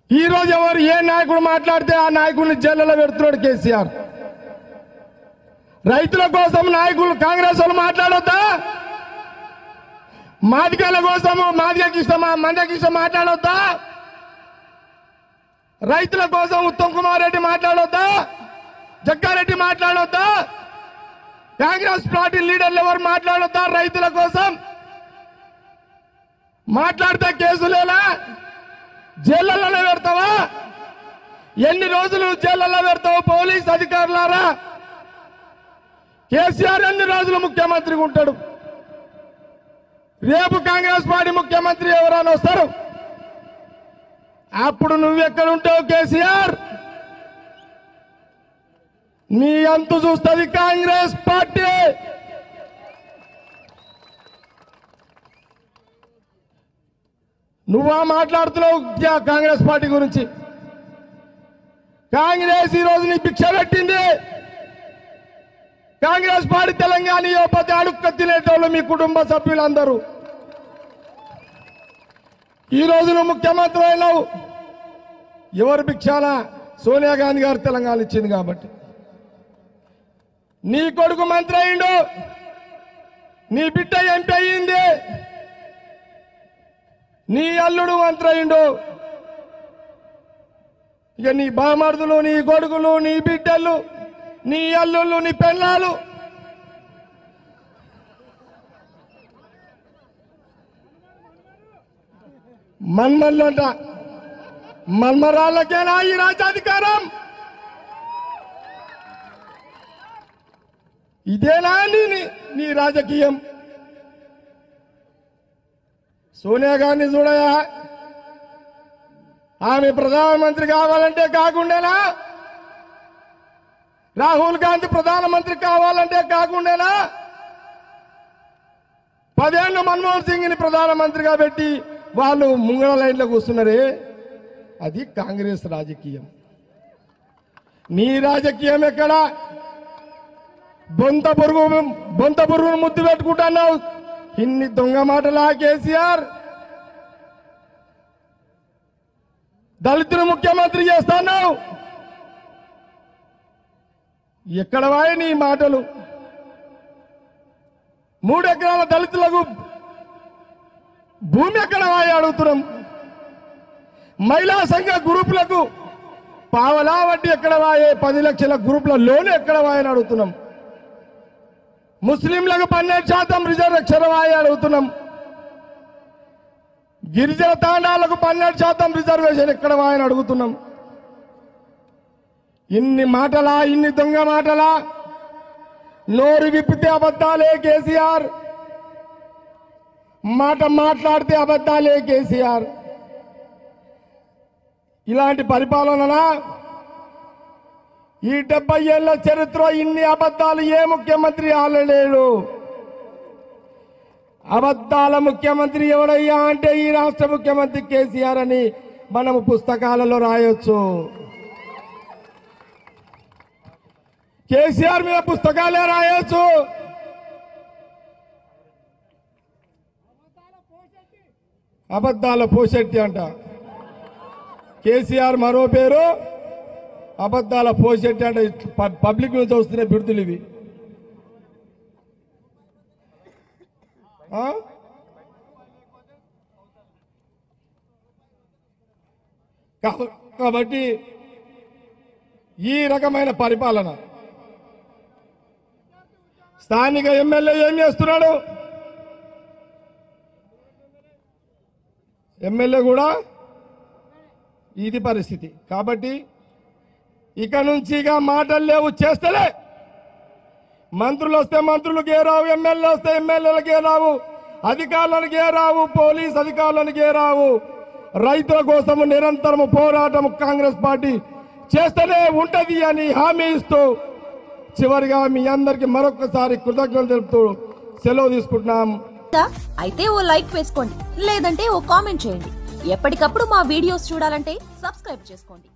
ఈ రోజు ఎవరు ఏ నాయకుడు మాట్లాడితే ఆ నాయకుడిని జైలులో పెడుతున్నాడు కేసీఆర్. రైతుల కోసం నాయకులు కాంగ్రెస్ వాళ్ళు మాట్లాడొద్దా? మాదిగల కోసము మాదిగకి ఇష్టమా మందకి ఇష్టం మాట్లాడొద్దా? రైతుల కోసం ఉత్తమ్ కుమార్ రెడ్డి మాట్లాడొద్దా? జగ్గారెడ్డి మాట్లాడొద్దా? కాంగ్రెస్ పార్టీ లీడర్లు ఎవరు మాట్లాడొద్దా? రైతుల కోసం మాట్లాడితే కేసులేలా? జైళ్లలో పెడతావా? ఎన్ని రోజులు జైళ్లలో పెడతావు? పోలీస్ అధికారులారా, కేసీఆర్ ఎన్ని రోజులు ముఖ్యమంత్రిగా ఉంటాడు? రేపు కాంగ్రెస్ పార్టీ ముఖ్యమంత్రి ఎవరైనా వస్తారు, అప్పుడు నువ్వెక్కడ ఉంటావు కేసీఆర్? నీ అంతు చూస్తుంది కాంగ్రెస్ పార్టీ. నువ్వా మాట్లాడుతున్నావు కాంగ్రెస్ పార్టీ గురించి? కాంగ్రెస్ ఈ రోజు నీ భిక్ష పెట్టింది. కాంగ్రెస్ పార్టీ తెలంగాణ యువపతి అడుక్క తినేటోళ్ళు మీ కుటుంబ సభ్యులందరూ. ఈ రోజు నువ్వు ముఖ్యమంత్రి అయినావు. ఎవరు భిక్షాన? సోనియా గాంధీ గారు తెలంగాణ ఇచ్చింది కాబట్టి. నీ కొడుకు మంత్రి అయిండు, నీ బిడ్డ ఎంపీ అయ్యింది, నీ అల్లుడు మంత్రి అయిండు. ఇక నీ బామర్దులు, నీ కొడుకులు, నీ బిడ్డలు, నీ అల్లుళ్ళు, నీ పెళ్ళాలు మన్మల్లంట. మన్మరాళ్ళకేనా ఈ రాజ్యాధికారం? ఇదేనా నీ రాజకీయం? సోనియా గాంధీ చూడయా, ఆమె ప్రధానమంత్రి కావాలంటే కాకుండేనా? రాహుల్ గాంధీ ప్రధానమంత్రి కావాలంటే కాకుండేనా? 10 ఏళ్ళు మన్మోహన్ సింగ్ ని ప్రధానమంత్రిగా పెట్టి వాళ్ళు ముంగళ లైన్లో కూర్చున్నారే, అది కాంగ్రెస్ రాజకీయం. నీ రాజకీయం ఎక్కడ? బొంత పురుగును ముద్దు పెట్టుకుంటున్నావు. ఇన్ని దొంగ మాటలా కేసీఆర్? దళితులు ముఖ్యమంత్రి చేస్తున్నావు. ఎక్కడ వాయి నీ మాటలు? 3 ఎకరాల దళితులకు భూమి ఎక్కడ వాయి అడుగుతున్నాం. మహిళా సంఘ గ్రూపులకు పావలా వడ్డీ ఎక్కడ వాయే? 10 లక్షల గ్రూపుల లోన్ ఎక్కడ వాయని అడుగుతున్నాం. ముస్లింలకు 12% రిజర్వేషన్ వాయి అడుగుతున్నాం. గిరిజన తాండాలకు 12% రిజర్వేషన్ ఎక్కడ వాయని అడుగుతున్నాం. ఇన్ని మాటలా? ఇన్ని దొంగ మాటలా? నోరు విప్పితే అబద్ధాలే కేసీఆర్, మాట మాట్లాడితే అబద్ధాలే కేసీఆర్. ఇలాంటి పరిపాలననా? ఈ 70 ఏళ్ల చరిత్ర ఇన్ని అబద్ధాలు ఏ ముఖ్యమంత్రి ఆడలేడు. అబద్ధాల ముఖ్యమంత్రి ఎవడయ్యా అంటే ఈ రాష్ట్ర ముఖ్యమంత్రి కేసీఆర్ అని మనము పుస్తకాలలో రాయొచ్చు. కేసీఆర్ మీద పుస్తకాలే రాయొచ్చు. అబద్ధాల పోషెట్టి అంట. కేసీఆర్ మరో పేరు అబద్ధాల పోషెట్టి అంటే. పబ్లిక్ నుంచి వస్తున్న బిడుదలు ఇవి. కాబట్టి ఈ రకమైన పరిపాలన స్థానిక ఎమ్మెల్యే ఏం చేస్తున్నాడు? ఎమ్మెల్యే కూడా ఇది పరిస్థితి. కాబట్టి ఇక నుంచి ఇక మాటలు లేవు, చేస్తలే. మంత్రులు వస్తే మంత్రులకే రావు, ఎమ్మెల్యే వస్తే ఎమ్మెల్యేలకే రావు, అధికారులకే రావు, పోలీస్ అధికారులకే రావు. రైతుల కోసం నిరంతరం పోరాటం కాంగ్రెస్ పార్టీ చేస్తూనే ఉంటది అని హామీ ఇస్తూ చివరిగా మీ అందరికి మరొకసారి కృతజ్ఞతలు తెలుపుతూ సెలవు తీసుకుంటున్నాం. అయితే ఓ లైక్ వేసుకోండి, లేదంటే ఓ కామెంట్ చేయండి. ఎప్పటికప్పుడు మా వీడియోస్ చూడాలంటే సబ్స్క్రైబ్ చేసుకోండి.